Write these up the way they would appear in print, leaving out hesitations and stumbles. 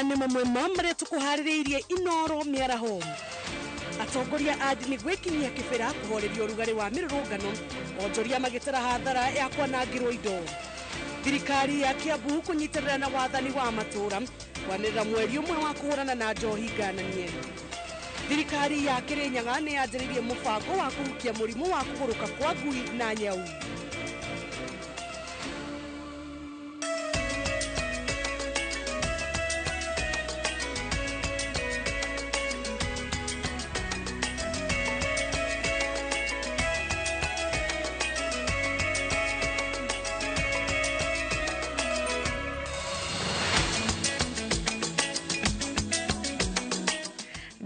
maya nĩ mamwe ma marĩa tũkũharĩrĩirie Inoro mĩaraho. Atongoria a ndini gwĩkinyia kĩbĩra kũhoreria ũrugarĩ wa mĩrũrũngano, onjoria magĩtara hathara ya kwanangĩrwo indo. Thirikari ya Kiambu kũnyitanĩra na wathani wa matũũra kwanĩrĩra mweri ũmwe wa kũhũrana na njohi ngananie. Thirikari ya Kirinyaga nĩ yanjĩrĩirie mũbango wa kũhukia mũrimũ wa kũgũrũka kwa ngui na nyau.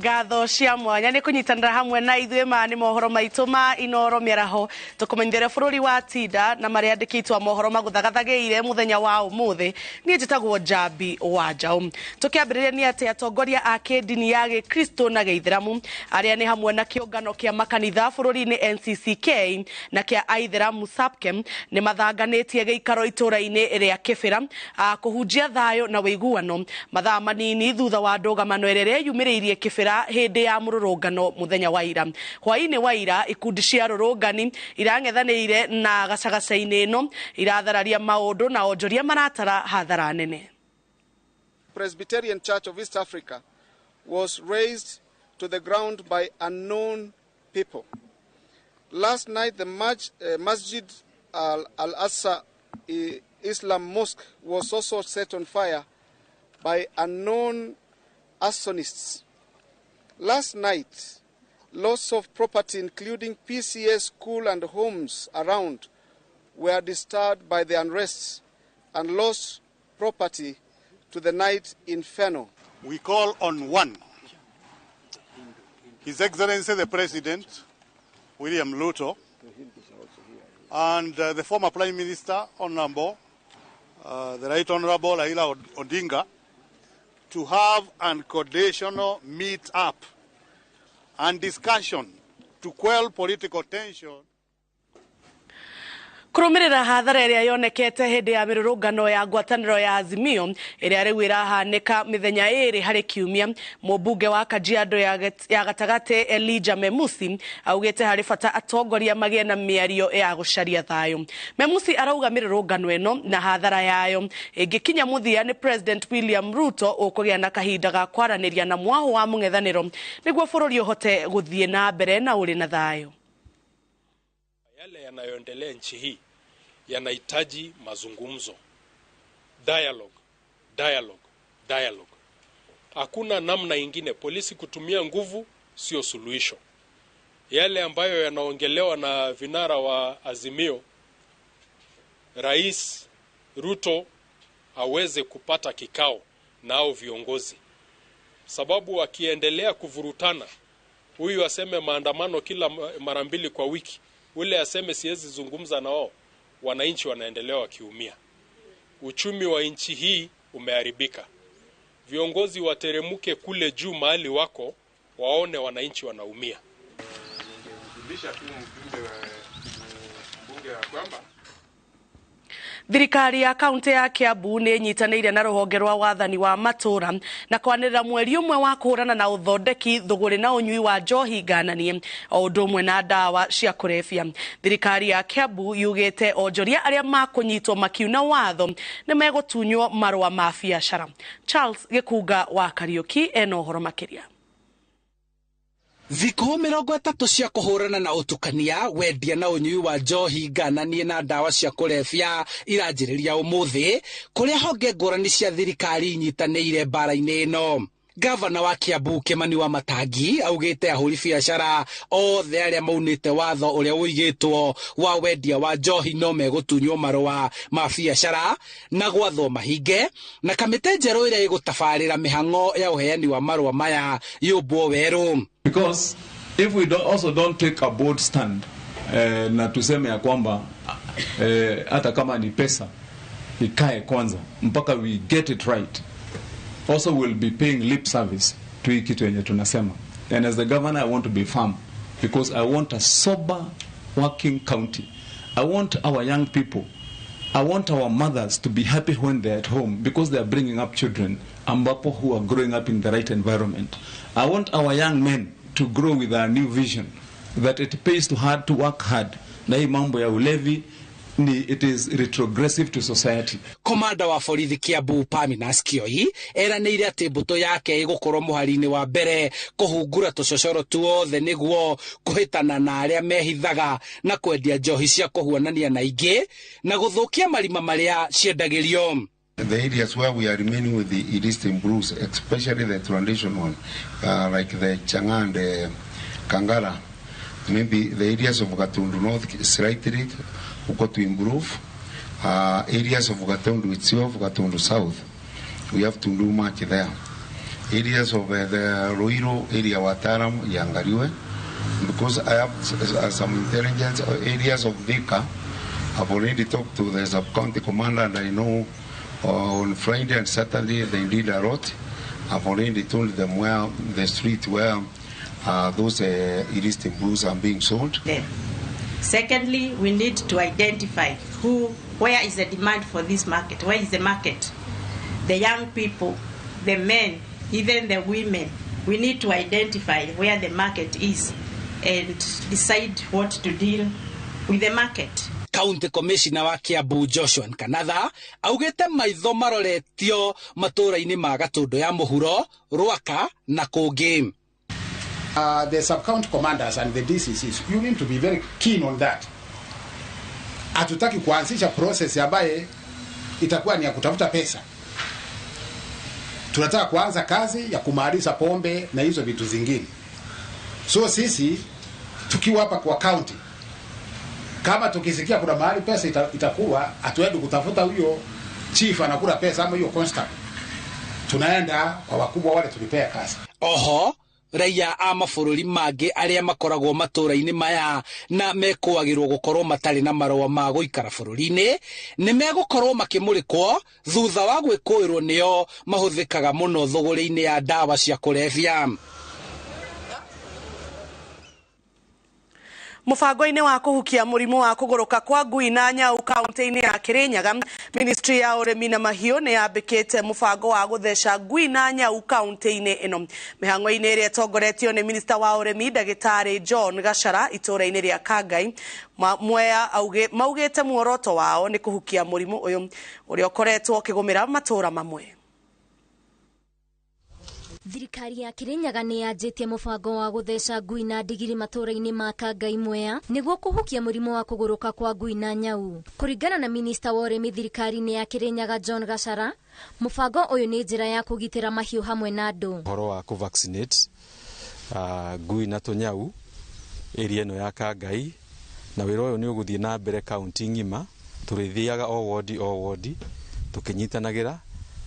Gatho cia mwanya nĩ kũnyitanĩra hamwe na ithuĩ ma nĩ mohoro maitũ ma Inoro mĩaraho tũkũmenyithia bũrũri wa Tinda na marĩa andĩkĩtwo mohoro magũthagathageire mũthenya wa ũmũthĩ. Niĩ njĩtagwo Njambi wa Njaũ. Tũkĩambĩrĩria nĩ atĩ atongoria a kĩndini ya Gĩkristo na Gĩithĩramu arĩa nĩ hamwe na kĩũngano kĩa makanitha bũrũri-inĩ NCIC na kĩa Aithĩramu SAPKEM nĩ mathanganĩtie gĩikaro itũũra-inĩ rĩa Kĩbĩra kũhunjia thayũ na wĩiguano mathaa manini thutha wa ndũgamano ĩrĩa yumĩrĩirie Kĩbĩra hindi ya mururungano muthenya wa ira. Hwaini wa ira ikundi cia rurungani irang'ethanĩire na gacagaca-inĩ ĩno irathararia maũndũ na onjoria maratara hathara nene. Presbyterian Church of East Africa was razed to the ground by unknown people. Last night the Masjid Al-Aqsa Islam Mosque was also set on fire by unknown arsonists. Last night, loss of property, including PCS school and homes around, were disturbed by the unrest and lost property to the night inferno. We call on one, His Excellency the President, William Ruto, and the former Prime Minister, Honorable, the Right Honorable Raila Odinga, to have an coordinational meet-up and discussion to quell political tension. Kũrũmĩrĩra hathara ĩrĩa yonekete hĩndĩ ya mĩrũrũngano ya ngwatanĩro ya Azimio ĩrĩa rĩu ĩrahanĩka mĩthenya ĩrĩ harĩ kiumia, mũmbunge wa Kajiado ya gatagatĩ Elijah Memusi augĩte harĩ bata atongoria magĩe na mĩario ya gũcaria thayũ. Memusi arauga mĩrũrũngano ĩno na hathara yayo ĩngĩkinya mũthia nĩ President William Ruto ũkũgĩa na kahinda ga kwaranĩria na mwaho wa mũng'ethanĩro nĩguo bũrũri ũhote gũthiĩ na mbere na ũrĩ na thayũ. Yale yanayoendelea nchi hii yanahitaji mazungumzo, dialogue. Hakuna namna ingine. Polisi kutumia nguvu sio suluhisho. Yale ambayo yanaongelewa na vinara wa Azimio, Rais Ruto aweze kupata kikao nao viongozi, sababu wakiendelea kuvurutana, huyu aseme maandamano kila mara mbili kwa wiki, ule aseme siwezi zungumza na wao, wananchi wanaendelea wakiumia. Uchumi wa nchi hii umeharibika. Viongozi wateremuke kule juu mahali wako, waone wananchi wanaumia. Thirikari ya kaunti ya Kiambu nĩ nyitanĩire na rũhonge rwa wathani wa matũũra na kwanĩrĩra mweri ũmwe wa kũhũrana na ũthondeki, thũgũrĩ na ũnyui wa njohi ngananie o ũndũ ũmwe na ndawa cia kũrebia. Thirikari ya Kiambu yugĩte onjoria arĩa makũnyitwo makiuna watho nĩ megũtunywo marũa ma biacara. Charles Gĩkunga wa Kariũki ena ũhoro makĩria. Thikũ 30 cia kũhũrana na ũtukania, wendia na ũnyui wa njohi ngananie na ndawa cia kũrebia iranjĩrĩria ũmũthĩ, kũrĩa honge ngũrani cia thirikari nyitanĩire mbara-inĩ ĩno. Gavana wa Kiambu Kĩmani wa Matangi augĩte ahũri biacara othe arĩa maunĩte watho ũrĩa ũigĩtwo wa wendia wa njohi no megũtunywo marũa ma biacara na gwathwo mahinge, na kamĩtĩ njerũ ĩrĩa ĩgũtabarĩra mĩhang'o ya ũheani wa marũa maya yũmbwo werũ. Because if we don't take a bold stand na tuseme ya kwamba hata kama ni pesa ikae kwanza mpaka we get it right, also we'll be paying lip service to hii kitu yenye tunasema. And as the governor I want to be firm because I want a sober working county. I want our young people I want our mothers to be happy when they're at home because they are bringing up children ambapo who are growing up in the right environment. I want our young men to grow with a new vision that it pays to work hard. Na hii mambo ya ulevi it is retrogressive to society. Komanda wa borithi Kiambu Paminas Kioi eranĩire atĩ mbũtũ yake ĩgũkorwo mũhari-inĩ wa mbere kũhungura tũcocoro tuothe nĩguo kũhĩtana na arĩa mehithaga na kwendia njohi cia kũhuanania na ingĩ na gũthũkia marima marĩa ciendagĩrio. The areas where we are remaining with the illicit brews, especially the traditional one, like the Changa and the Kangara, maybe the areas of Gatundu North slightly got to improve. Areas of Gatundu itself, Gatundu South, we have to do much there. Areas of the Ruiro area, Wataram, Yangariwe, because I have some intelligence areas of Vika. I've already talked to the sub-county commander and I know on Friday and Saturday they did a lot. I've already told them where the street where those illicit brews are being sold. Secondly, we need to identify where is the demand for this market, where is the market. The young people, the men, even the women, we need to identify where the market is and decide what to deal with the market. County Commissioner wa Kiambu Joshua Kanatha augete maitho maroretio matũra-inĩ ma Gatundu ya mũhuro, Rwaka na kũngĩ. The sub-county commanders and the DCCs, you need to be very keen on that. Hatutaki kuanzisha process ambaye itakuwa ni ya kutafuta pesa. Tunataka kuanza kazi ya kumaliza pombe na hizo vitu zingine. So sisi tukiwa hapa kwa county, kama tukisikia kuna mahali pesa itakuwa, hatuendi kutafuta huyo chief anakula pesa ama hiyo constant. Tunaenda kwa wakubwa wale tulipea kazi. Oho, raia a mabũrũri mangĩ arĩa makoragwo matũra-inĩ maya na mekũagĩrwo gũkorwo matarĩ na marũa ma gũikara bũrũri-inĩ nĩ megũkorwo makĩmũrĩkwo thutha wa gwĩkũĩrwo nĩo mahũthĩkaga mũno thũgũrĩ-inĩ ya ndawa cia kũrebia. Mũbango-inĩ wa kũhukia mũrimũ wa kũgũrũka kwa ngui na nyau kaunti-inĩ ya Kirinyaga, Ministry ya Ũrĩmi na Mahiũ nĩ yambĩkĩte mũbango wa gũtheca ngui na nyau kaunti-inĩ ĩno. Mĩhang'o-inĩ ĩrĩa ĩtongoretio nĩ Minister wa Ũrĩmi Ndagĩtarĩ John Gachara itũũra-inĩ rĩa Kangai, Mwea maugĩte muoroto wao nĩ kũhukia mũrimũ ũyũ ũrĩa ũkoretwo ũkĩgũmĩra matũũra mamwe. Thirikari ya Kirinyaga nĩ yanjĩtie mũbango wa gũtheca ngui na ndigiri matũũra-inĩ ma Kangai Mwea nĩguo kũhukia mũrimũ wa kũgũrũka kwa ngui na nyau. Kũringana na Minister wa Ũrĩmi thirikari-inĩ ya Kirinyaga John Gachara, mũbango ũyũ nĩ njĩra ya kũgitĩra mahiũ hamwe na andũ. Ũhoro wa kũvaccinate ngui na tũnyau area ĩno ya Kangai, na wĩra ũyũ nĩ ũgũthiĩ na mbere kaunti ng'ima, tũrĩthiaga o wodi tũkĩnyitanagĩra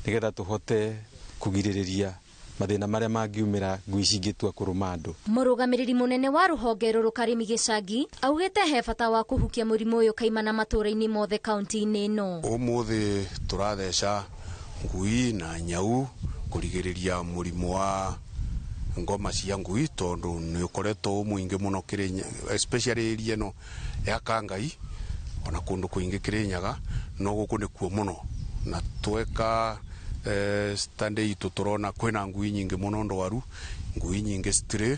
nĩgetha tũhote kũgirĩrĩria mathĩna marĩa mangiumĩra ngui cingĩtua kũrũma andũ. Mũrũgamĩrĩri mũnene wa rũhonge rũrũ Karĩmi Gĩcagi augĩte he bata wa kũhukia mũrimũ ũyũ kaimana matũũra-inĩ mothe kaunti-inĩ ĩno. Ũmũthĩ tũratheca ngui na nyau kũrigĩrĩria mũrimũ wa ngoma cia ngui tondũ nĩ ũkoretwo mũingĩ mũno Kirinyaga, especially area ĩno ya Kangai ona kũndũ kũingĩ Kirinyaga, no gũkũ nĩ kuo mũno na tweka stande itu turona kwina ngui nyingi muno ndwaru, ngui nyingi citirĩ,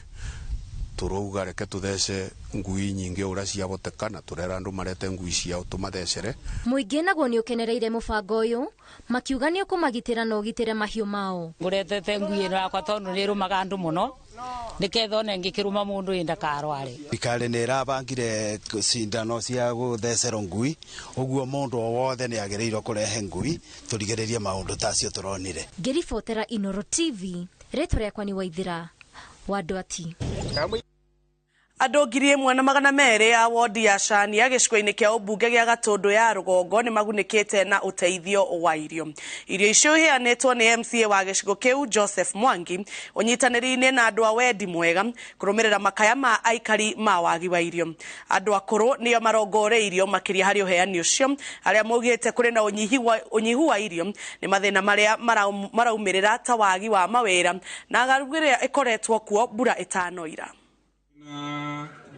turauga reke tuthece ngui nyingi ũrĩa ciabotekana, turera andu marete ngui ciao tumathecere. Mũingĩ naguo nĩ ũkenereire mũbango ũyũ makiuga nĩ ũkũmagitĩra na ũgitĩre mahiũ mao. Ngũretete ngui ĩno yakwa tondũ nĩ ĩrũmaga andũ mũno, nĩketha ona ĩngĩkĩrũma mũndũ ĩ ndakarware. Thirikari nĩ ĩrabangire cindano cia gũthecerwo ngui, ũguo mũndũ o wothe nĩ agĩrĩirwo kũrehe ngui tũrigĩrĩrie maũndũ tacio tũronire. Ngĩribotera Inooro TV, rĩtwa rĩakwa nĩ Waithĩra wa Ndwati. Andũ 1,200 a wodi ya Shania gĩcigo-inĩ kĩa ũmbunge gĩa Gatundu ya Rũgongo nĩ magunĩkĩte na ũteithio wa irio. Irio icio iheanĩtwo nĩ MCA wa gĩcigo kĩu Joseph Mwangi ũnyitanĩri-inĩ na andũ a wendi mwega kũrũmĩrĩra makaya ma aikari ma wagi wa irio. Andũ akũrũ nĩo marongoreirio makĩria harĩ ũheani ũcio, arĩa maugĩte kũrĩ na ũnyihu wa irio nĩ mathĩna marĩa maraumĩrĩra ta wagi wa mawĩra na ng'aragu ĩrĩa ĩkoretwo kuo mbura ĩtanoira.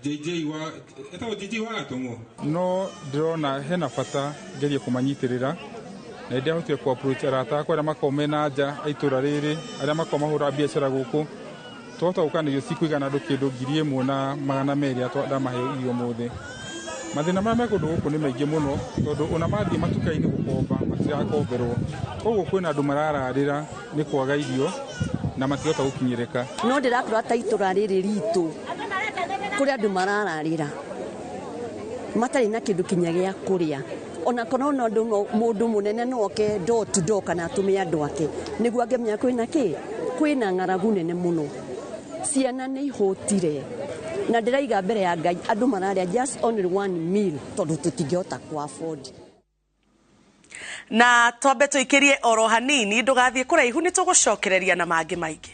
JJ wa etago JJ wa gatongo no ndrona hena bata ngerie kumanyitirira na ndia hotie ku approach arata kwa makome na nja aitura riri aria makoma hura biashara guku tota ukanirio siku igana ndukindu ngiri imwe na magana meri atwada mahe irio mothe mathina mara mekundu guku ni maingi muno tondu ona mathie matuka-ini gukomba matirakomberwo koguo kwina andu marararira ni kwaga irio na matihota gukinyirika no ndirakura ta itura riri ritu kuri andu marararira matari na kindu kinya gia kuria ona kono no mundu munene noke do to do kana atumia andu ake niguo angemenya kwina ng'aragu nene muno ciana nĩ ihũtire na ndĩraiga mbere ya Ngai andũ mararia just only one meal tondu tũtingĩhota ku afford. Na twambe tũikĩrie oro hanini ndũgathiĩ kũraihu nĩ tũgũcokereria na mangĩ maingĩ.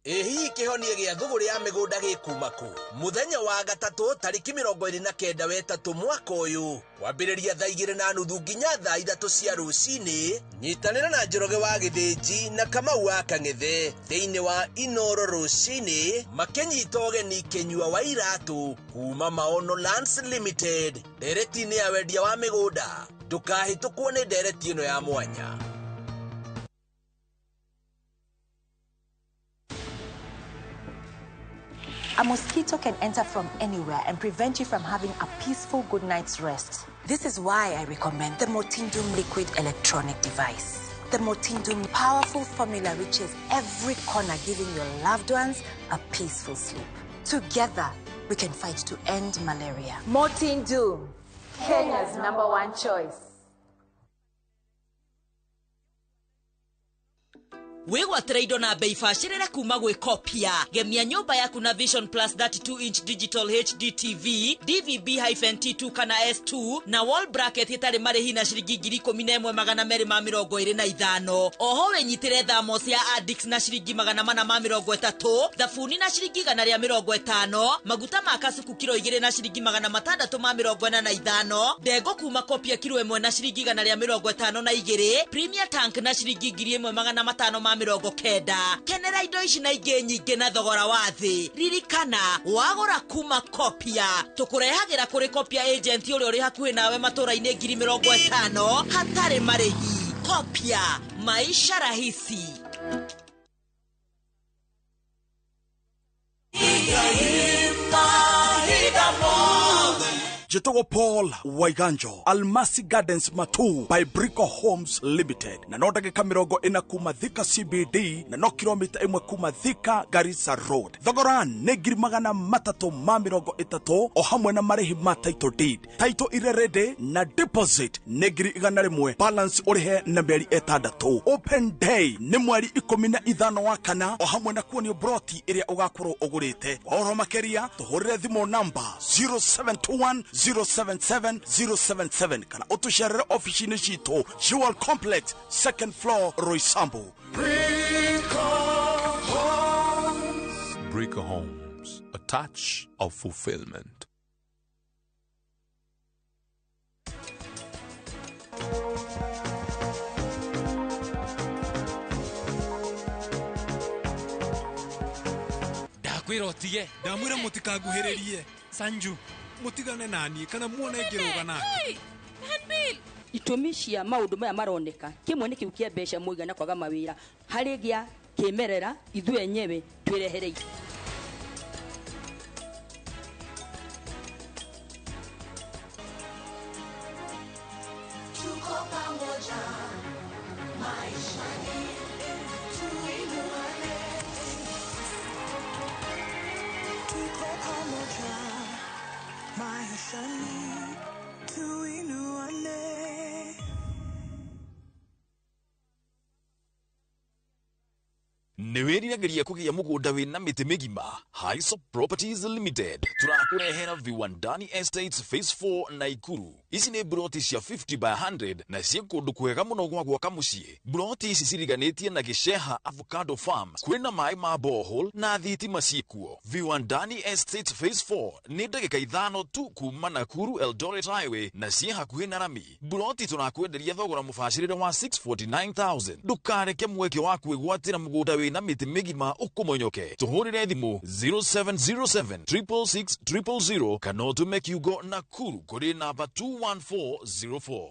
Ehi kihonie gia thuguri ya migunda gikuma ku muthenya wa gatatu tariki 29 wetatu mwaka uyu wambiriria thaa 2:30 nginya thaa 3 cia rucini nyitanira na Njoroge wa Githĩnji na Kamau wa Kang'ethe thiini wa Inoro rucini makenyita ũgeni Kenyua wa iratu kuma Maono Lands Limited ndereti-inĩ ya wendia wa migunda ndũkahĩtũkwo nĩ ndereti ĩno ya mwanya. A mosquito can enter from anywhere and prevent you from having a peaceful good night's rest. This is why I recommend the Motindum liquid electronic device. The Motindum powerful formula reaches every corner, giving your loved ones a peaceful sleep. Together, we can fight to end malaria. Motindum, Kenya's #1 choice. Wigwatira indo na bei bacĩrĩre kuma gwĩ Kopia. Gemia nyũmba yaku na Vision Plus 32-inch digital HD TV, DVB-T2 kana S2 na wall bracket itarĩ marĩhi na ciringi 11,225. Oho wenyitire thamos ya Addix na ciringi 430, thabuni na ciringi 150, maguta ma kasuku kilo 2 na ciringi 645, ndego kuma Kopia kilo 1 na ciringi 152, Premier Tank na ciringi 1,500 kenda. Kenera indo ici na ingĩ nyingĩ na thogora wa thĩ. Ririkana wagũra kuma Kopia tũkũrehagira kũrĩ Kopia agent ũrĩa ũrĩ hakuhĩ nawe matũra-inĩ 50,000 hatarĩ marĩhi. Kopia, maisha rahisi. Jetogo Paul Waiganjo, Almasi Gardens Matu by Brico Homes Limited. Na no ndagĩka 40 kuma Thika CBD na no kilomita 1 kuma Thika Garissa Road. Thogora nĩ 330 o hamwe na marĩhi ma title deed. Title ire ready na deposit nĩ 100,000. Balance ũrĩhe na mĩeri 6. Open day nĩ mweri 15 wa kana o hamwe na kuonio broti ĩrĩa ũgakorwo ũgũrĩte. Oro makĩria tũhũrĩre thimũ namba 0721 077 kana utusharire office-inĩ citũ Jewel Complex 2nd floor Roysambu. Brico Homes, a touch of fulfillment. Ndakwĩra ũtige, ndamwĩra mũtikaguhĩrĩrie. Sanju, mutigane nani kana muone ngiruga nake. Henbil itumi cia maundu maya maroneka kimwe ni kiu kia mbeca muigana kwaga mawira hari gia kimerera ithu enyewe twirehereire. Tuko pamoja maishani tuinuane. Tuko pamoja maishani tuinuane. Nĩwĩriragĩria kũgĩa mũgũnda wĩna mĩtĩ mĩgima. Haisop Properties Limited tũrakũrehera Viwandani Estates Phase 4 Naikuru. Ici nĩ broti cia 50 by 100 na cia kũndũ kwega mũno gwa gwaka mũciĩ. Broti ici ciriganĩtie na Gĩceha Avocado Farms. Kwĩna maĩ ma borehole na thitima ciĩkuo. Viwandani Estates Phase 4 nĩ ndagĩka 5 tu kuma Nakuru Eldoret Highway na ciĩ hakuhĩ na Rami. Broti tũrakwenderia thogora mũbacĩrĩre wa 649,000. Ndũkareke mweke wa kwĩgwatĩra mũgũnda wĩna mĩtĩ mĩgima ũkũmonyoke. Tũhũrĩre thimũ 0707 666 000 kana ũtũme kiugo Nakuru kũrĩ namba 21404.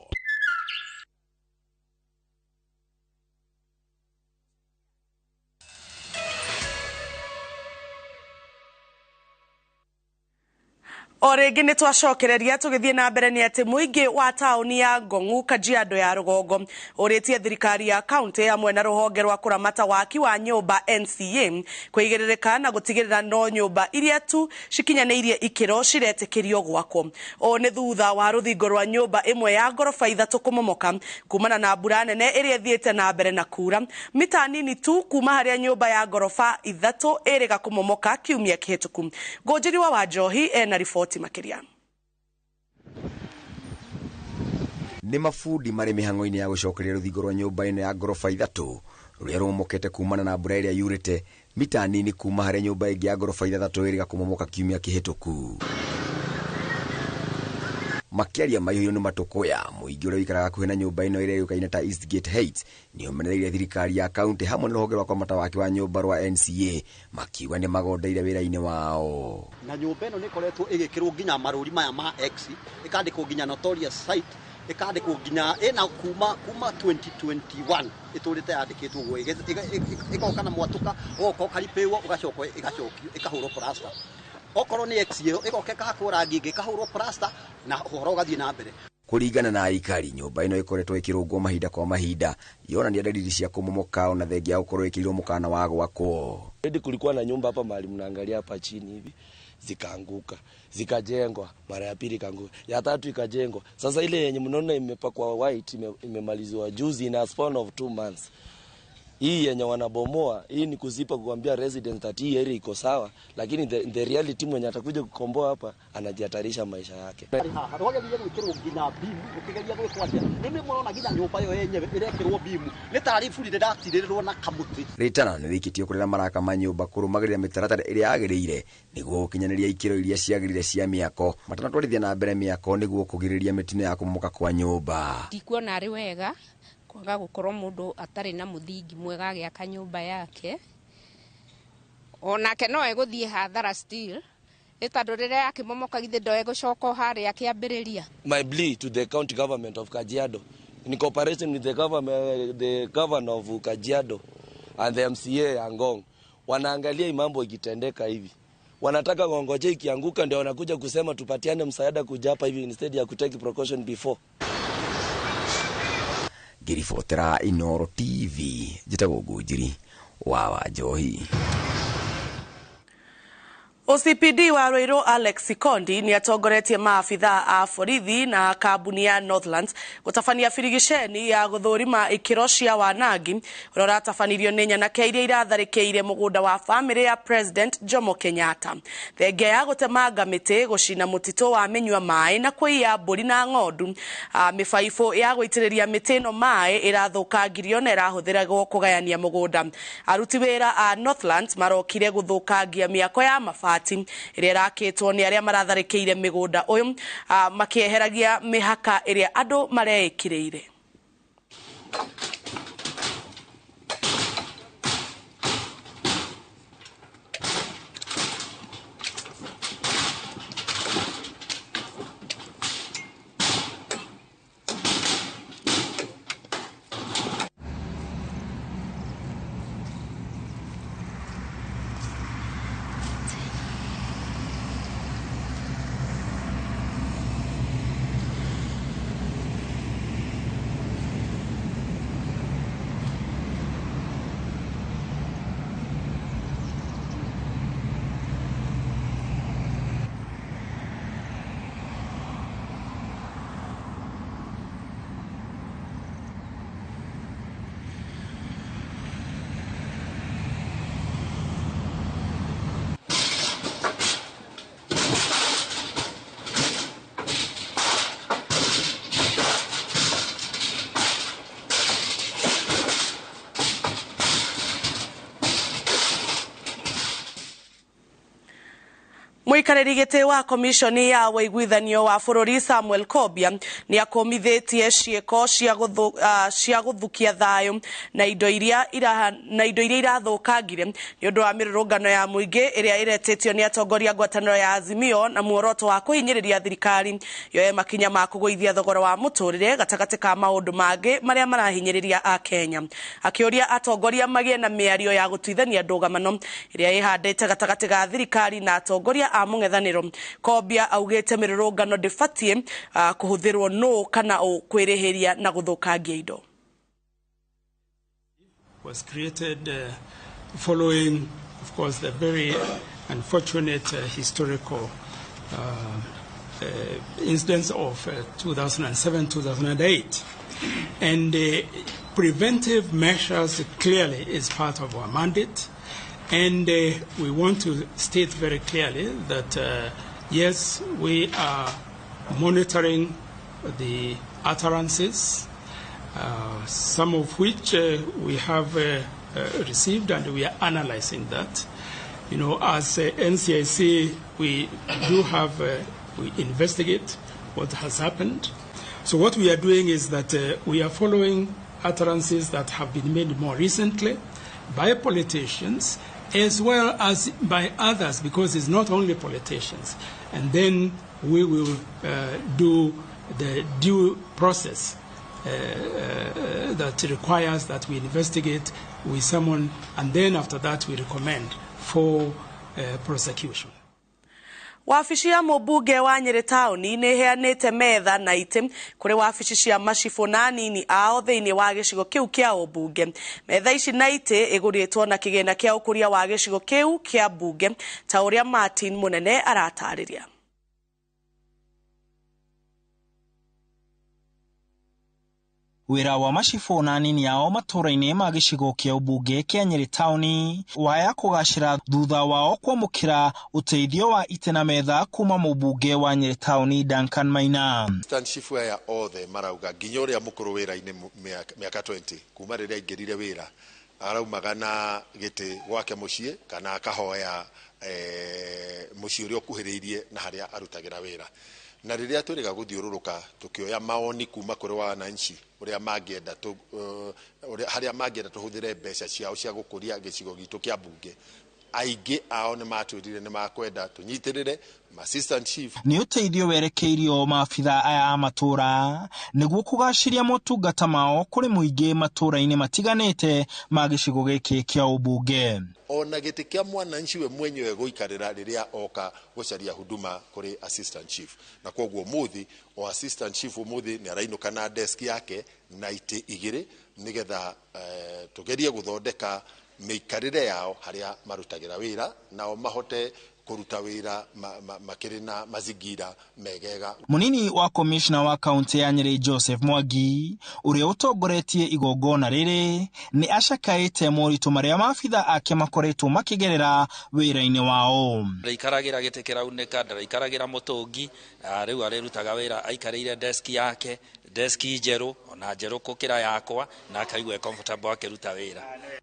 O rĩngĩ nĩ twacokereria tũgĩthiĩ na mbere nĩ atĩ mũingĩ wa taũni ya Ngong'u Kajiado ya rũgongo ũrĩtie thirikari ya kaunti hamwe na rũhonge rwa kũramata waki wa nyũmba NCA kwĩgĩrĩrĩka na gũtigĩrĩra no nyũmba iria tu cikinyanĩirie ikĩro ciretĩkĩrio gwakwo. O nĩ thutha wa rũthingo rwa nyũmba ĩmwe ya ngoroba ithatũ kũmomoka kumana na mbura nene ĩrĩa ĩthiĩte na mbere na kura. Mita nini tu kuma harĩa nyũmba ya ngoroba ithatũ ĩrĩga kũmomoka kiumia kĩhĩtũku. Ngũnjiri wa Njohi ena riboti makiria. Nĩ mafundi marĩ mĩhang'o-inĩ ya gũcokeria rũthingo rwa nyũmba ĩno ya ngoroba ithatũ rũrĩa rumokete kumana na mbura ĩrĩa yurĩte mita nini kuma harĩa nyũmba ĩngĩ ya ngoroba ithatũ ĩrĩga kũmomoka kiumia kĩhĩtũku. Makiaria maihũrio nĩ matũkũya mũingĩ ũrĩa wĩikaraga hakuhĩ na nyũmba ĩno ĩrĩa yũĩkaine ta Eastgate Heights nĩ ũmenereire thirikari ya kaunti hamwe na rũhonge rwa kũramata waki wa nyũmba rwa NCA makiuga nĩ magondeire wĩra-inĩ wao. Na nyũmba ĩno nĩ ĩkoretwo ĩgĩkĩrwo nginya marũri maya ma X, ĩkandĩkwo nginya notorious site, ĩkandĩkwo nginya ĩna kuma 2021 ĩtũrĩte yandĩkĩtwo guo ĩgoka na mwatũka ũgoka ũkaripĩrwo ũgacokwo ĩgacokio ĩkahũrwo plaster. Okorwo nĩ X ĩyo ĩgoka ĩkahakwo rangi ĩngĩ ĩkahũrwo plaster na ũhoro ũgathiĩ na mbere. Kũringana na aikari nyũmba ĩno ĩkoretwo ĩkĩrũngwo mahinda kwa mahinda yonania dalili cia kũmomoka ona thengia gũkorwo ĩkĩirwo mũkana wa gwakwo. Hadi kulikuwa na nyumba hapa mahali mnaangalia hapa chini hivi zikaanguka, zikajengwa, mara ya pili ikaanguka, ya tatu ikajengwa. Sasa ile yenye mnaona imepakwa white imemalizwa juzi in a span of 2 months. Hii yenye wanabomoa hii ni kuzipa kuambia resident that hii area iko sawa, lakini the reality mwenye atakuja kukomboa hapa anajihatarisha maisha yake. Ritana nĩ rĩkĩtio kũrĩra maraka ma nyũmba kũrũmagĩrĩra mĩtaratara ĩrĩa yagĩrĩire nĩguo gũkinyanĩria ikĩro iria ciagĩrĩire cia mĩako. Matanatwarithia na mbere mĩako nĩguo kũgirĩrĩria mĩtino ya kũmomoka kwa nyũmba. Ndikuona arĩ wega kwaga gũkorwo mũndũ atarĩ na mũthingi mwega agĩaka nyũmba yake. Onake no egũthiĩ hathara still. Ĩtandũ rĩrĩa yakĩmomoka githĩ ndoe gũcoka harĩa akĩambĩrĩria. My plea to the county government of Kajiado in cooperation with the governor of Kajiado and the MCA Angong, wanaangalia mambo ikitendeka hivi. Wanataka ngongoje ikianguka ndio wanakuja kusema tupatiane msaada kuja hapa hivi instead ya kutake precaution before. Ngĩribotera Inooro TV njĩtagwo Ngũnjiri wa Njohi. OCPD wa Rũirũ Alex Kondi nĩ atongoretie maafitha a borithi na kambuni ya Northlands gũtabania birigiceni ya gũthũrima ikĩro cia wanangi ũrĩa ũratabanirio nĩ nyanake iria iratharĩkĩire mũgũnda wa bamĩrĩ ya President Jomo Kenyatta. Thengia ya gũtemanga mĩtĩ, gũcina mũtitũ wa mĩnyua maĩ na kũiya mbũri na ng'ondu, mĩbaibũ ya gũitĩrĩria mĩtĩ ĩno maĩ ĩrathũkangirio na ĩrahũthĩragwo kũgayania mũgũnda. Aruti wĩra a Northlands marokire gũthũkangia mĩako ya mabati ĩrĩa ĩrakĩtwo nĩ arĩa maratharĩkĩire mĩgũnda ũyũ makĩeheragia mĩhaka ĩrĩa andũ mareĩkĩrĩire. Muikarĩri gĩtĩ wa komishoni ya waiguithanio wa bũrũri Samuel Kobia nĩ akomithitie ciĩko cia gũthukia thayũ na indo iria irathũkangire nĩ ũndũ wa mĩrũrũngano ya mũingĩ ĩrĩa ĩretĩtio nĩ atongoria ngwatanĩro ya Azimio na muoroto wa kũhinyĩrĩria thirikari yoe makinya ma kũgũithia thogora wa mũtũrĩre gatagatĩ ka maũndũ mangĩ marĩa marahinyĩrĩria a Kenya. Akĩũria atongoria magĩe na mĩario ya gũtuithania ndũgamano ĩrĩa ĩhandĩte gatagatĩ ga thirikari na atongoria a mũng'ethanĩro. Kobia augĩte mĩrũrũngano ndĩbatiĩ kũhũthĩrwo nũ kana kwĩrĩhĩria na gũthũkangia indo. Was created following, of course, the very unfortunate historical incidents of 2007-2008. And preventive measures clearly is part of our mandate. And we want to state very clearly that, yes, we are monitoring the utterances, some of which we have received, and we are analyzing that. You know, as NCIC, we do have, we investigate what has happened. So what we are doing is that we are following utterances that have been made more recently by politicians as well as by others, because it's not only politicians. And then we will do the due process that requires that we investigate with someone, and then after that we recommend for prosecution. Wabici ya mũmbunge wa Nyeri taũni nĩ ĩheanĩte metha na itĩ kũrĩ wabici cia macibũ na nini ao thĩinĩ wa gĩcigo kĩu kĩa ũmbunge. Metha ici na itĩ ĩgũrĩtwo na kĩgĩna kĩa ũkũria wa gĩcigo kĩu kĩa mbunge, ta ũrĩa Martin Mũnene aratarĩria. Wĩra wa macibũ na nini ao matũũra-inĩ ma gĩcigo kĩa ũmbunge kĩa Nyeri taũni waya kũgacĩra thutha wao kwamũkĩra ũteithio wa itĩ na metha kuma mũmbunge wa Nyeri taũni Duncan Maina. Stanchifu aya othe marauga nginya ũrĩa mũkũrũ wĩra-inĩ mĩaka 20 kuma rĩrĩa aingĩrire wĩra araumaga na gĩtĩ gwake mũciĩ kana akahoya mũciĩ ũrĩa ũkuhĩrĩirie na harĩa arutagĩra wĩra. Na rĩrĩa tũrĩga gũthiũrũrũka tukĩoya maoni kuma kũrĩ wananchi ũrĩa mangĩenda harĩa mangĩenda tũhũthĩre mbeca ciao cia gũkũria gĩcigo gitũ kĩa mbunge, aingĩ ao nĩ matwĩrire nĩ makwenda tũnyitĩrĩre assistant chief. Nĩ ũteithio werekeirio maabitha aya a matũũra nĩguo kũgacĩria motungata mao kũrĩ mũingĩ matũũra-inĩ matiganĩte ma gĩcigo gĩkĩ kĩa ũmbunge. Ona gĩtĩ kĩa mwananchi we mwenyewe gũikarĩra rĩrĩa oka gũcaria huduma kũrĩ assistant chief. Na kwoguo mũthĩ o assistant chief mũthĩ nĩ arainũka na desk yake na itĩ igĩrĩ nĩgetha tũgerie gũthondeka mĩikarĩre yao harĩa marutagĩra wĩra nao mahote kũruta wĩra makĩrĩ na mazingira megega. Mũnini wa komishna wa kaunti ya Nyeri Joseph Mwangi ũrĩa ũtongoretie igongona rĩrĩ nĩ acakaĩte moritũ marĩa maabitha ake makoretwo makĩgerera wĩra-inĩ wao. Ndaraikaragĩra gĩtĩ kĩraunĩka, ndaraikaragĩra mũtũngi, rĩu arĩrutaga wĩra aikarĩire desk yake, desk njerũ ona njerũ gũkĩra yakwa, na akaigua comfortable akĩruta wĩra.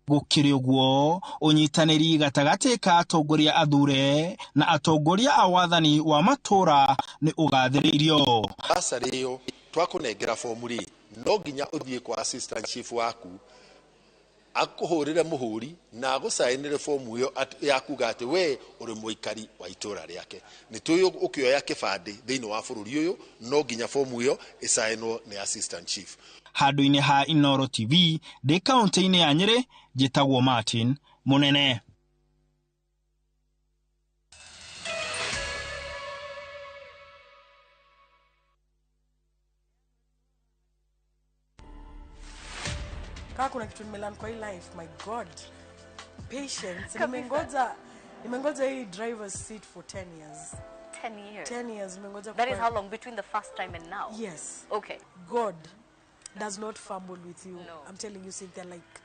Gũkĩrĩ ũguo ũnyitanĩri gatagatĩ ka atongoria athure na atongoria a wathani wa matũũra nĩ ũgathĩrĩirio. Basarĩ ĩyo twakũnengera fomu rĩ, no nginya ũthiĩ kwa assistant chief waku akũhũrĩre mũhũri na agũcainĩre fomu ĩyo ya kuga atĩ we ũrĩ mũikari wa itũũra rĩake. Nĩ tũĩ ũkĩoya kĩbandĩ thĩinĩ wa bũrũri ũyũ, no nginya fomu ĩyo ĩcainwo nĩ assistant chief. Handũ-inĩ ha Inoro TV ndĩ kaunti-inĩ ya Nyeri, njĩtagwo Martin Mũnene. Kama kuna kitu nimelan kwa hii life, my God, patience. Nimengoja hii driver's seat for 10 years. 10 years? 10 years. That is how long between the first time and now? Yes. Okay. God does not fumble with you. No. I'm telling you, Cynthia, like,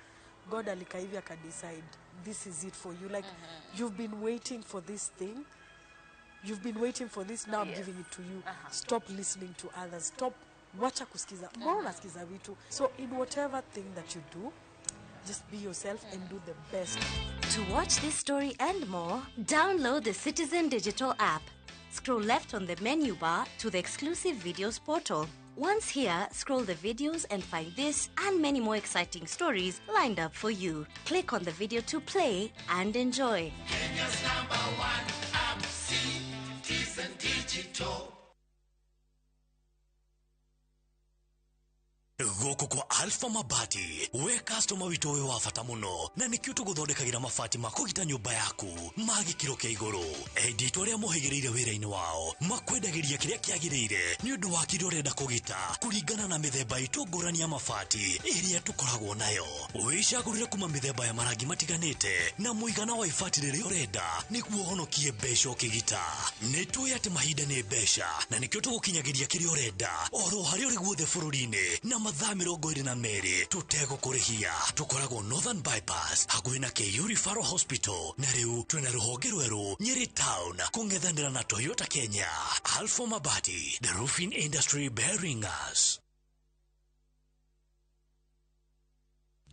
God alikaivya can decide, this is it for you. Like, you've been waiting for this thing. You've been waiting for this, now I'm giving it to you. Stop listening to others. Stop, wacha kusikiza. Mbona unasikiza vitu? So in whatever thing that you do, Just be yourself and do the best. To watch this story and more, download the Citizen Digital app. Scroll left on the menu bar to the exclusive videos portal. Once here, scroll the videos and find this and many more exciting stories lined up for you. Click on the video to play and enjoy. Kenya's #1 app, Citizen Digital. Goko kwa Alpha Mabati we customer wito we wafata muno na nikyo tuguthondekagira mabati makugita nyumba yaku magikiro kia iguru edit uria muhigirire wira-ini wao makwendagiria kiria kiagirire ni undu wa kiria urenda kugita kuringana na mithemba itungurani ya mabati iria tukoragwo nayo wicagurire kuma mithemba ya marangi matiganite na muigana wa ibati riria urenda niguo honokie mbeca ukigita nitwe ati mahinda ni mbeca na nikyo tugukinyagiria kiria urenda oro hari uri guothe bururi-ini na mathaa 22 tutegũkũrĩhia tukoragwo Northern Bypass hakuhĩ na KU Referral Hospital na rĩu twĩna rũhonge rwerũ Nyeri Town kũng'ethanĩra na Toyota Kenya. Alpha Mabati, the roofing industry bearing us.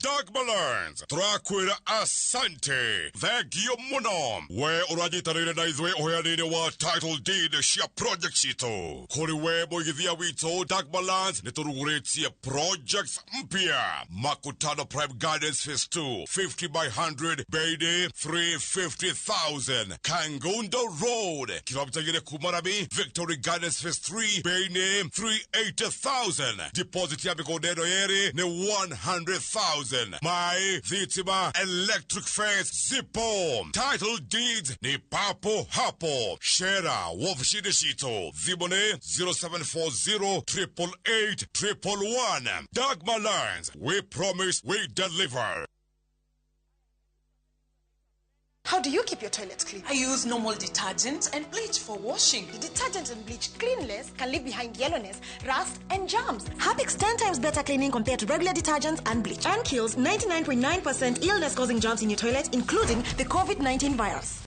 Doug Balance, turakwira asante. Thegio muno. We urajitarire na izwe uheanine wa title deed cia project cito. Kuri we boigithia wito Doug Balance nituruguretie projects mpya. Makutano Prime Gardens Phase 2, 50 by 100, Beide, 350,000. Kangundo Road, kilomita gine Kumarabi, Victory Gardens Phase 3, Beine, 380,000. Deposit ya mikodeno yeri ni 100,000. My Zitima Electric Fence Zipo. Title deeds ni papo hapo. Shera Wofshideshito. Zibone 0740-888-111. Dogma Lines. We promise, we deliver. How do you keep your toilets clean? I use normal detergent and bleach for washing. The detergent and bleach cleanless can leave behind yellowness, rust, and germs. Harpic's 10 times better cleaning compared to regular detergents and bleach, and kills 99.9% illness-causing germs in your toilet, including the COVID-19 virus.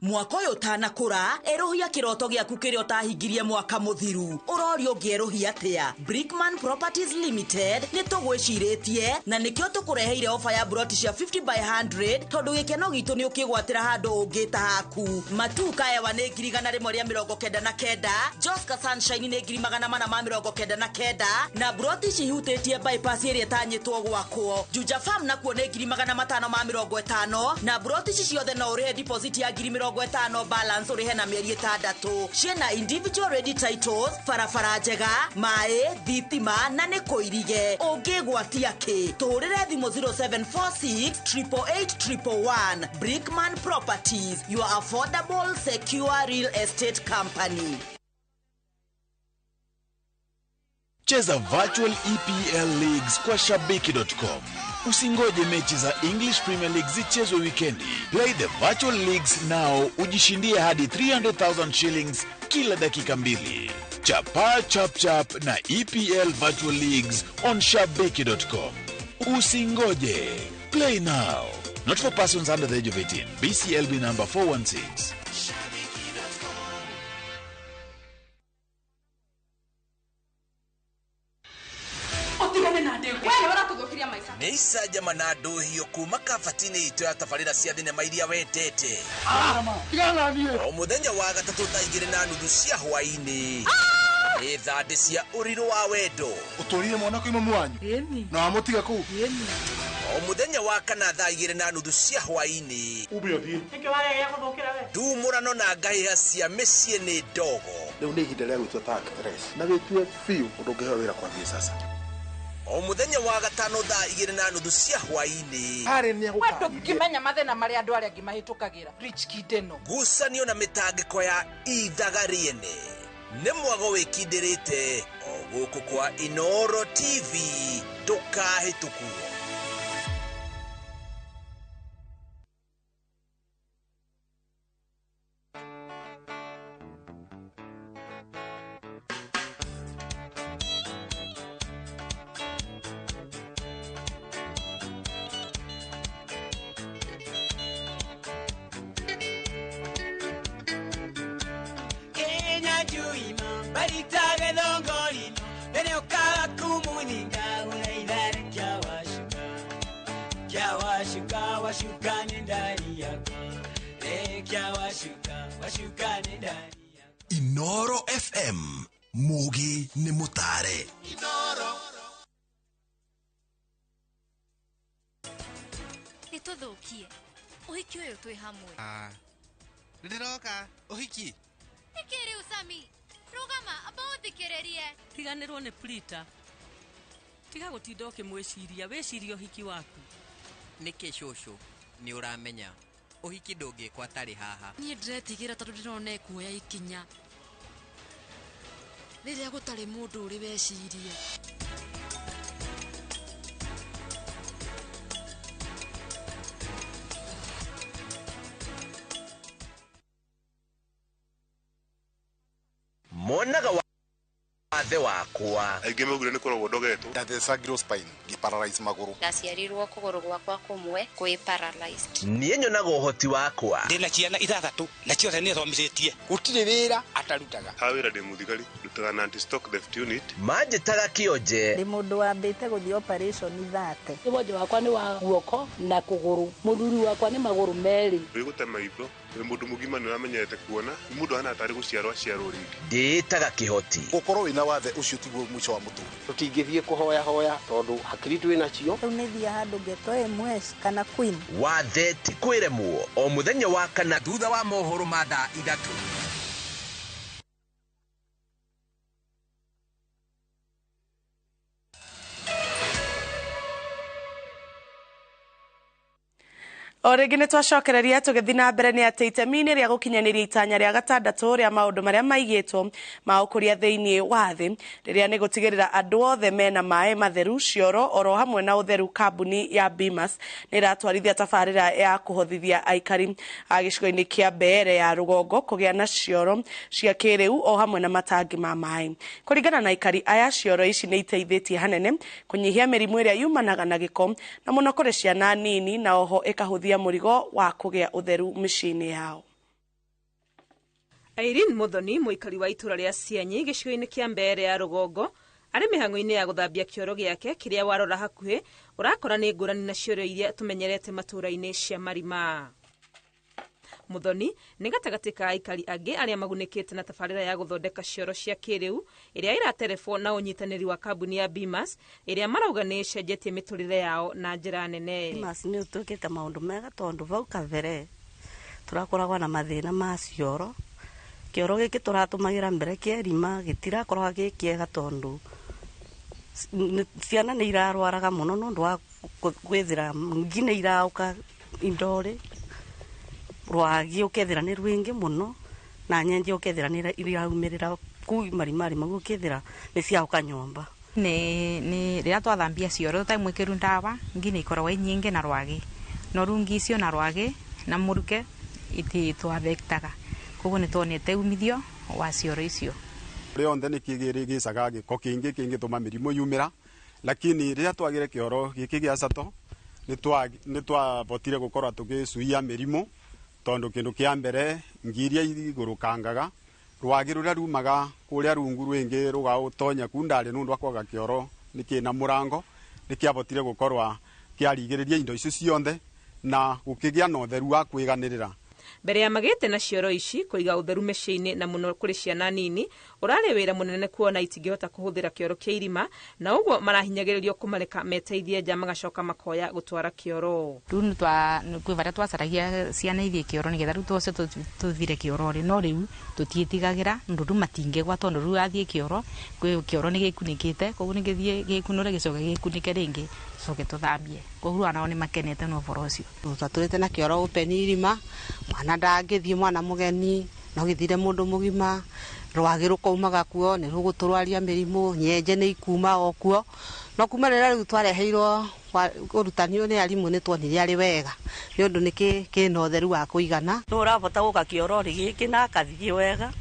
Mwaka uyu utanakura eruhia kiroto giaku kiria utahingirie mwaka muthiru urorio ngieruhia atia. Brickman Properties Limited nitugwiciritie na nikio tukureheire ofa ya broti cia 50 by 100 tondu gikeno gitu ni ukigwatira handu ungita haku. Matuka ewa ni 199 Joska Sunshine ni 499 na broti cihutĩtie bypass area tanyitwo gwakwo. Juja Farm nakuo ni 550 na broti ciothe no urihe deposit ya 50 balance urihe na mieri 6. Ciena individual ready titles, farafara njega, mae, thitima na nikuirige. Ungigwatia ki turire thimu 0746 888 Brickman Properties, your affordable secure real estate company. Cheza virtual EPL leagues kwa shabiki.com. Usingoje mechi za English Premier League zichezwe weekendi. Play the virtual leagues now ujishindie hadi 300,000 shillings kila dakika mbili. Chapa chap chap na EPL virtual leagues on shabiki.com. Usingoje. Play now. Not for persons under the age of 18. BCLB number 416. Neisa jamana nduhio kuma kafatini ito ya tafarira cia thinema iria wendete. O muthenya wa gatatu thaa 2:30 cia hwaini. Ni thande cia uriru wa wendo. Uturire mwana kwa imamu wanyu. Na wamutiga ku. O muthenya wa kana thaa 2:30 cia hwaini. Ubio thie. Dumurano na ngaiha cia mĩciĩ ni ndogo. Leo ni ihinda rĩa gwĩtua tag stress. Na wĩtue fiu ũndũngĩheo wĩra kwambia sasa. O muthenya wa gatano thaa 2:30 cia hwaini. Wendo ngimenya mathina maria andu aria ngimahitukagira. Rich Kideno. Gucanio na mitangiko ya ithaga riene. Nĩ mwago wĩkindĩrĩte o gũkũ kwa Inoro TV ndũkahĩtũkwo. Baritaga dongorino, bene okala kumuninga unaida washuka ni ndani yako. Lekia washuka ni ndani. Inoro FM, Mugi ni Mutare. Inoro. Nituthukie. Uhiki uyu twi hamwe. Ndiroka uhiki. Ikiri usami. Rugama abauthikirerie. Tiganirwo ni Plita. Tiga gutinda ukimwiciria wiciria uhiki waku. Niki shushu ni uramenya uhiki ndungikwa tari haha. Ni ndretigira tondu ndirone kuoya ikinya. Riria gutari mundu uri wecirie. Monaga wathe wakwa aingĩ maugire nĩ kũrogwo ndogetwo ndathecagirwo spine ngĩparalyze magũrũ ndaciarirwo kũgũrũ gwakwa kũmwe kwĩ paralyzed. Niĩ nyonaga ũhoti wakwa ndĩna ciana ithathatũ na ciothe nĩ thomithĩtie gũtirĩ wĩra atarutaga. ha wĩra ndĩ mũthigari ndutaga na anti-stock theft unit. manjĩtaga kĩonje ndĩ mũndũ wambĩte gũthiĩ operation 30. Wonje wakwa nĩ wa guoko na kũgũrũ, mũthuri wakwa nĩ magũrũ merĩ. Wĩgũte maitho wĩ mũndũ mũgima nĩ wamenyete kuona nĩ mũndũ hana atarĩ gũciarwo rĩngĩ. ndĩĩtaga kĩhoti gũkorwo wĩna wathe ũcio tiguo mwico wa mũtũrĩre. Tũtingĩthiĩ kũhoya tondũ hakiri twĩ nacio. Rĩu nĩ thia handũ ngetoe mwes kana queen. wathe ti kwĩremwo o mũthenya wa kana thutha wa mohoro ma thaa 3. O rĩngĩ nĩ twacokereria tũgĩthiĩ na mbere nĩ atĩ itemi-inĩ rĩa gũkinyanĩria itanya rĩa 6 rĩa maũndũ marĩa maigĩtwo ma ũkũria thĩinĩ wa thĩ rĩrĩa nĩ gũtigĩrĩra andũ othe mena maĩ matheru, cioro oro hamwe na ũtheru. Kambuni ya Bimas nĩ ĩratwarithia tabarĩra ya kũhothithia aikari a gĩcigo-inĩ kĩa Mbeere ya rũgongo kũgĩa na cioro cia kĩrĩu o hamwe na matangi ma maĩ. Kũringana na aikari aya, cioro ici nĩ iteithĩtie hanene kũnyihia mĩrimũ ĩrĩa yumanaga na gĩko na mũno kũrĩ ciana nini, na oho ĩkahũthia mũrigo wa kũgĩa ũtheru mĩciĩ-inĩ yao. Irene Muthoni, mũikari wa itũra rĩa Cianyi gĩcigo-inĩ kĩa Mbeere ya rũgongo, arĩ mĩhang'o-inĩ ya gũthambia kĩoro gĩake kĩrĩa warora hakuhĩ ũrakora nĩ ngũrani na cioro iria tũmenyerete matũra-inĩ cia marima. Muthoni nĩ gatagatĩ ka aikari angĩ arĩa magunĩkĩte na tabarĩra ya gũthondeka cioro cia kĩrĩu ĩrĩa ĩraterebwo na ũnyitanĩri wa kambuni ya Bimas ĩrĩa marauga nĩ ĩcenjetie mĩtũrĩre yao na njĩra nene. Bimas nĩ ũtwĩkĩte maũndũ mega tondũ vau kabere tũrakoragwo na mathĩna ma cioro. Kĩoro gĩkĩ tũratũmagĩra mbere kĩa rima gĩtirakoragwo gĩ kĩega tondũ ciana nĩ irarwaraga mũno nĩ ũndũ wa gwĩthĩra ngi nĩ iraũka indorĩ rwagi ũkethĩra nĩ rwĩngĩ mũno na nyenje ũkethĩra nĩ iraumĩrĩra kũu marima maguo ũkethĩra nĩ ciaũka nyũmba. Nĩ rĩrĩa twathambia cioro tũtaimwĩkĩru ndawa ngi nĩ ikoragwo nyingĩ na rwagi no rĩu ngi icio na rwagi na mũruke ititwathektaga, koguo nĩ tuonete umithio wa cioro icio. Rĩonthe nĩ kĩgĩcaga gĩko kĩingĩ kĩngĩtũma mĩrimũ yumĩra, lakini rĩrĩa twagĩre kĩoro gĩkĩ gĩa Sato nĩ twabotire gũkorwo tũgĩcuia mĩrimũ tondũ kĩndũ kĩa mbere ngi iria igũrũkangaga rwagi rũrĩa rumaga kũrĩa rungu rwĩngĩ rũgaũtonya kuu ndarĩ nĩ ũndũ wa kwaga kĩoro nĩ kĩna mũrango nĩ kĩabotire gũkorwo kĩarigĩrĩria indo icio ciothe na gũkĩgĩa na ũtheru wa kwĩganĩrĩra. Mbere ya magĩte na cioro ici kũiga ũtheru mĩciĩ-inĩ na mũno kũrĩ ciana nini ũrarĩ wĩra mũnene kuona itingĩhota kũhũthĩra kĩoro kĩa irima, na ũguo marahinyagĩrĩrio kũmareka meteithie nja magacoka makoya gũtwara kĩoro. Rĩu kwĩ barĩa twacaragia ciana ithiĩ kĩoro nĩgetha rĩu tuoce tũthire kĩoro-rĩ, no rĩu tũtiĩtigagĩra ndũ rĩu matingĩgwa tondũ rĩu athiĩ kĩoro kĩoro nĩ gĩkunĩkĩte, koguo nĩgĩthiĩ gĩkunũre gĩcoke gĩkunĩke rĩngĩ coke tũthambie, koguo anao nĩ makenete na ũboro ũcio. Twatũrĩte na kĩoro ũpeni irima, mwana ndangĩthiĩ, mwana mũgeni no gĩthire mũndũ mũgima, rwagĩ rũkaumaga kuo nĩ rũgũtũrwaria mĩrimũ, nyenje nĩ ikuma o kuo, no kuma rĩrĩa rĩu twareheirwo ũrutani ũyũ nĩ arimũ nĩ tuonire arĩ wega nĩ ũndũ nĩ kĩna ũtheru wa kũigana. Nĩ ũrabota gũka kĩoro gĩkĩ na akathiĩ wega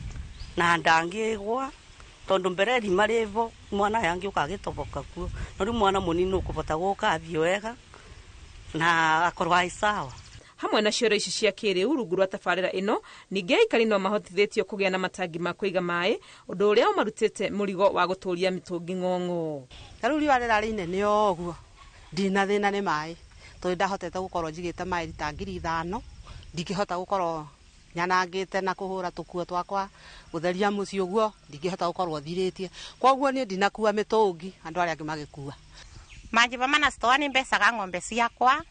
na ndangĩgwa tondũ mbere rima rĩvo mwana yangĩũka agĩtoboka kuo, no rĩu mwana mũnini ũkũbota gũka athiĩ wega na akorwo arĩ sawa. Hamwe na cioro ici cia kĩrĩu rungu rwa tabarĩra ĩno, ningĩ aikari no mahotithĩtio kũgĩa na matangi ma kũiga maĩ, ũndũ ũrĩa ũmarutĩte mũrigo wa gũtũria mĩtũngi ng'ong'o. Rĩu riũa rĩrarĩ inene ũguo ndina thĩna nĩ maĩ to ndahotete gukorwo njigite maili ta 5,000 ndingihota gukorwo nyanangite na kuhura tukuo twakwa gutheria muci uguo ndingihota gukorwo thiritie koguo ni ndinakua mitungi andu aria angi magikua majiba mana store ni mbecaga ng'ombe ciakwa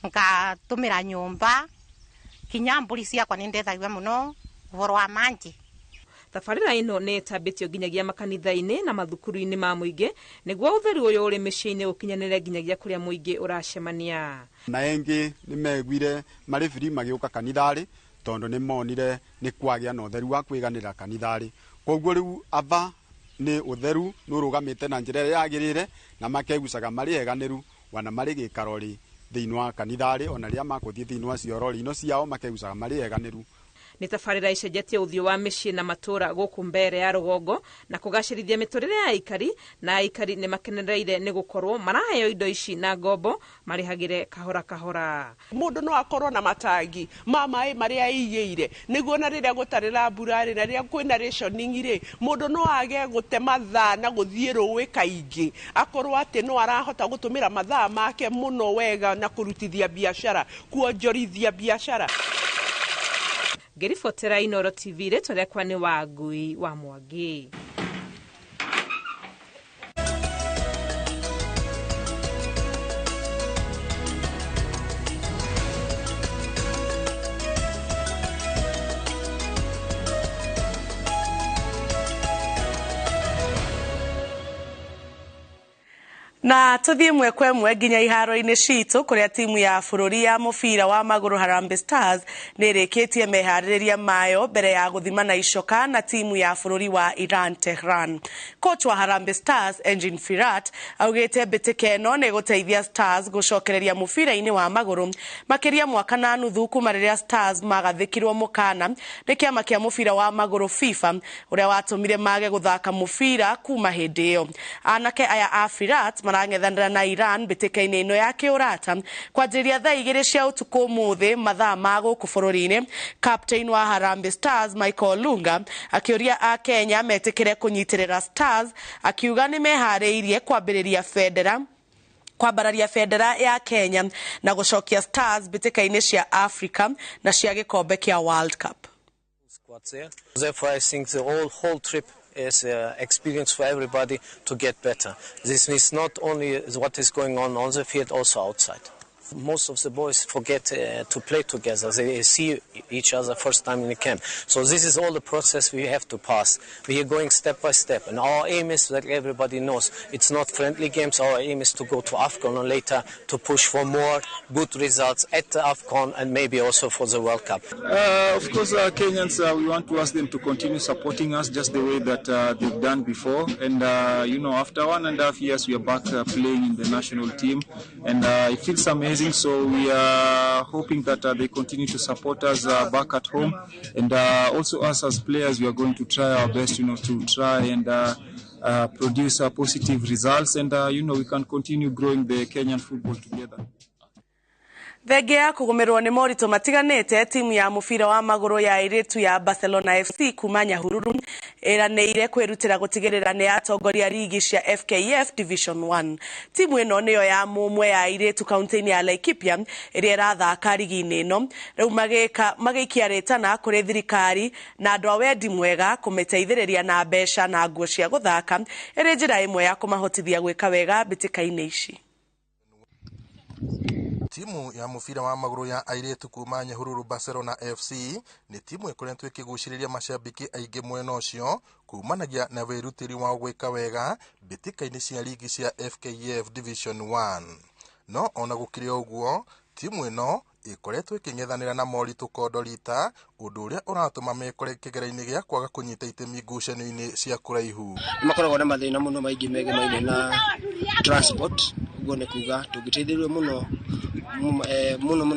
ngatumira nyumba kinyamburi ciakwa ni ndethagio muno uhoro wa manji. Tabarĩra ĩno nĩ ĩtambĩtio nginyagia makanitha-inĩ na mathukuru-inĩ ma mũingĩ nĩguo ũtheru ũyũ ũrĩ mĩciĩ-inĩ ũkinyanĩre nginyagia kũrĩa mũingĩ ũracemania. Na engĩ nĩ megwire marĩ free magĩũka kanitharĩ tondũ nĩ monire nĩ kwagĩa na ũtheru wa kwĩganĩra kanitharĩ. Koguo rĩu ava nĩ ũtheru nĩ ũrũgamĩte na njĩra ĩrĩa yagĩrĩire na makegucaga marĩ eganĩru wana marĩ gĩkarori thĩinĩ wa kanitharĩ ona rĩrĩa makũthiĩ thĩinĩ wa ciorori ino ciao makegucaga marĩ eganĩru. Nĩ tabarĩra icenjetie ũthiũ wa mĩciĩ na matũra gũkũ mbere ya rũgongo na kũgacĩrithia mĩtũrĩre ya aikari na aikari nĩ makenereire nĩ gũkorwo maraheo indo ici na ngombo marĩhagĩre kahora kahora. Mũndũ no akorwo na matangi ma maĩ marĩa aigĩire nĩguo na rĩrĩa gũtarĩ na mbura na rĩrĩa kwĩna rationing rĩ mũndũ no age gũte mathaa na gũthiĩ rũĩ kaingĩ akorwo atĩ no arahota gũtũmĩra mathaa make mũno wega na kũrutithia biacara kuonjorithia biacara. Ngĩribotera Inooro TV rĩtwa rĩakwa nĩ Wangui wa Mwangi. Na tuthie mwe kwa mwe nginya iharo-inĩ citũ kuria timu ya bũrũri ya mũbira wa magũrũ Harambee Stars nĩrĩkĩtie meharĩrĩria mayo mbere ya gũthima na icoka na timu ya bũrũri wa Iran Tehran. Coach wa Harambee Stars Engin Firat augĩte mbĩtĩka ĩno nĩ gũteithia Stars gũcokereria mũbira-inĩ wa magũrũ makĩria mwaka na nuthu kuma rĩrĩa Stars magathĩkirwo mũkana nĩ kĩama kĩa mũbira wa magũrũ FIFA ũrĩa watũmire mage gũthaka mũbira kuma hĩndĩ ĩyo. Anake aya a Firat marang'ethanĩra na Iran mbĩtĩka-inĩ ĩno ya kĩũrata kwanjĩrĩria thaa 2 cia ũtukũ ũmũthĩ mathaa ma gũkũ bũrũri-inĩ. Captain wa Harambee Stars Michael Lunga akĩũria a Kenya metĩkĩre kũnyitĩrĩra Stars akiuga nĩ meharĩirie kwambararia bendera ya Kenya na gũcokia Stars mbĩtĩka-inĩ cia Africa na cia gĩkombe kĩa World Cup. Therefore, I think the whole trip is experience for everybody to get better. This is not only what is going on the field, also outside. Most of the boys forget to play together. They see each other first time in the camp. So this is all the process we have to pass. We are going step by step. And our aim is that everybody knows it's not friendly games. Our aim is to go to AFCON and later to push for more good results at the AFCON and maybe also for the World Cup. Of course, Kenyans, we want to ask them to continue supporting us just the way that they've done before. And, after 1.5 years, we are back playing in the national team. And it feels amazing. So we are hoping that they continue to support us back at home, and also us as players, we are going to try our best, to try and produce positive results, and we can continue growing the Kenyan football together. Thegea kũgũmĩrwo nĩ moritũ matiganĩte timu ya mũbira wa magũrũ ya airĩtu ya Barcelona FC kuma Nyahururu ĩranĩire kwĩrutĩra gũtigĩrĩra nĩ atongoria rigi cia FKF Division 1. Timu ĩno nĩyo ya mũmwe ya airĩtu kaunti-inĩ ya Laikipia ĩrĩa ĩrathaka rigi-inĩ ĩno. Rĩu magĩikia rĩtana kũrĩ thirikari na andũ a wendi mwega kũmĩteithĩrĩria na mbeca na nguo cia gũthaka ĩrĩ njĩra ĩmwe ya kũmahotithia gwĩka wega mbĩtĩka-inĩ ici. Timu ya mũbira wa magũrũ ya airĩtu kuma Nyahururu Barcelona FC nĩ timu ĩkoretwo ĩkĩgucĩrĩria macambĩki aingĩ mwena ũcio kumanagia na wĩrutĩri wa gwĩka wega mbĩtĩka-inĩ cia ligi cia FKF Division 1. No ona gũkĩrĩ ũguo timu ĩno ĩkoretwo ĩkĩng'ethanĩra na moritũ kondo rita ũndũ ũrĩa ũratũma mekore kĩgera-inĩ gĩa kwaga kũnyita itemi ngucanio-inĩ cia kũraihu. Makoragwo na mathĩna mũno maingĩ megemainie na transport, ũguo nĩ kuga tũngĩteithĩrĩrio mũno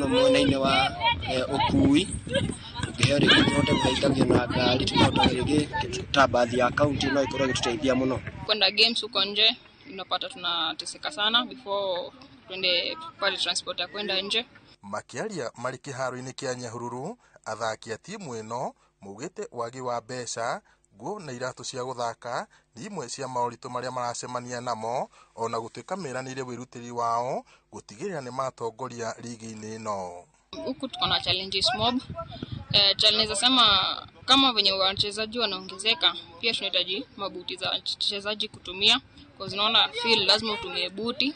mwena-inĩ wa ũkui tũngĩheo rĩngĩ tũhote gũteithagio na ngari tũhote rĩngĩ ta bathi ya kaunti no ikorwo igĩtũteithia mũno. Kwenda games huko nje unapata tunateseka sana before twende pale transport ya kwenda nje. Makiaria marĩ kĩharo-inĩ kĩa Nyahururu athaki a timu ĩno maugĩte wagi wa mbeca nguo na iratu cia guthaka ni imwe cia maũritũ marĩa maracemania namo, ona gũtuĩka meranĩire wĩrutĩri wao gũtigĩrĩra nĩ matongoria ligi-inĩ ĩno. Huku tuko na challenges mob. Tunaweza sema kama venye wachezaji wanaongezeka, pia tunahitaji mabuti za wachezaji kutumia, kwa unaona field lazima utumie buti.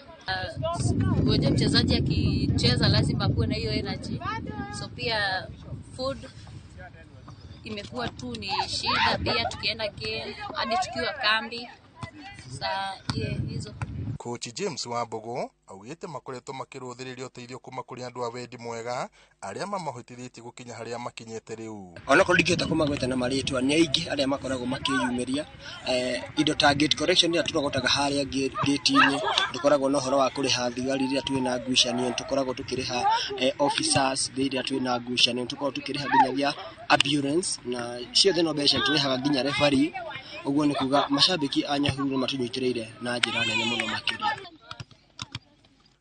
Ngoja mchezaji akicheza lazima kuwe na hiyo energy. So pia food imekuwa tu ni shida, pia tukienda game hadi tukiwa kambi. Hizo. Coach James Wambogo augite makoretwo makirũthĩrĩria ũteithio kuma kũrĩ andũ a wendi mwega arĩa mamahotithĩtie gũkinya harĩa makinyĩte rĩu. Ona kũringĩte kumagweta na marĩtwa nĩ aingĩ arĩa makoragwo makĩyumĩria indo ta gate correction ya turogotaga harĩa gate-inĩ, dukoragwo na ũhoro wa kũrĩha thigari rĩrĩa twĩ na ngucanio, tukoragwo tukĩrĩha officers rĩrĩa twĩ na ngucanio, tukoragwo tukĩrĩha nginyagia ambulance na ciothe no mbeca tũrĩhaga nginya referee. Uguo ni kuga mashabiki a Nyahururu matunyitĩrĩire na njĩra nene mũno makĩria.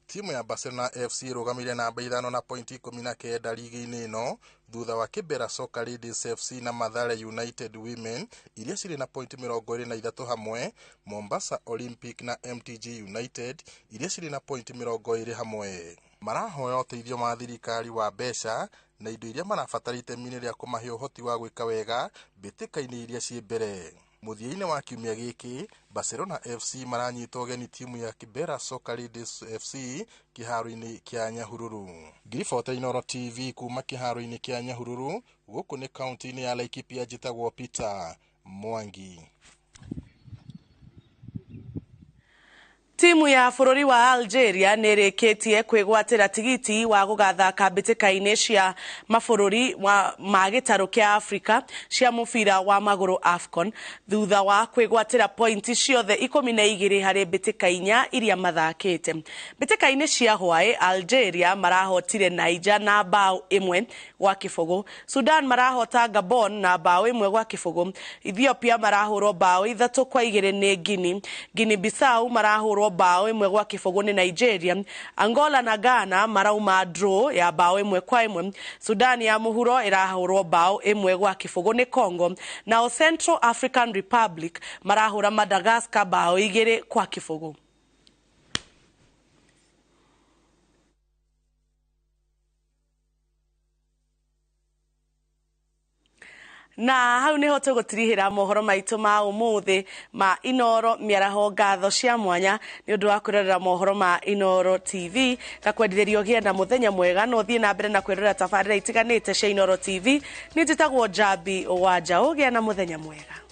Timu ya Barcelona FC rũgamire namba 5 na pointi 19 ligi-inĩ ĩno thutha wa Kibera Soccer Ladies FC na Mathare United Women iria cirĩ na pointi 23 hamwe, Mombasa Olympic na MTG United iria cirĩ na pointi 20 hamwe. Marahoya ũteithio wa thirikari wa mbeca na indo iria marabatara itemi-inĩ rĩa kũmahe ũhoti wa gwĩka wega mbĩtĩka-inĩ iria ciĩ mbere. Mũthia-inĩ wa kiumia gĩkĩ, Barcelona FC maranyita ũgeni timu ya Kibera Soccer Ladies FC kĩharo-inĩ kĩa Nyahururu. Ngiribota Inooro TV kuma kĩharo-inĩ kĩa Nyahururu, gũkũ nĩ kaunti-inĩ ya Laikipia, njĩtagwo Peter Mwangi. Timu ya bũrũri wa Algeria nĩrĩkĩtie kwĩgwatĩra tigiti wa gũgathaka mbĩtĩka-inĩ cia mabũrũri ma gĩtarũ kĩa Afrika cia mũbira wa magũrũ AFCON thutha wa kwĩgwatĩra pointi ciothe 12 harĩ mbĩtĩka 4 iria mathakĩte. Mbĩtĩka-inĩ cia hwaĩ, Algeria marahotire Niger na bao 1-0. Sudan marahota Gabon na bao 1-0. Ethiopia marahũrwo bao 3-2 nĩ Guinea. Guinea Bissau marahũrwo bao 1-0 ni Nigeria. Angola na Ghana marauma draw ya bao 1-1. Sudan ya muhuro irahurwo bao 1-0 ni Congo. Na Central African Republic marahura Madagascar bao 2-0. Na hau niho tũgũtirihĩra mohoro maitũ ma ũmũthĩ ma Inooro mĩaraho. Ngatho cia mwanya nĩ ũndũ wa kwĩrorera mohoro ma Inooro TV, gakwendithĩrio gĩe na mũthenya mwega, no thiĩ na mbere na kwĩrorera tabarĩra itiganĩte cia Inooro TV. Nĩ njĩtagwo Jabi wa Njaũ, gĩa na mũthenya mwega.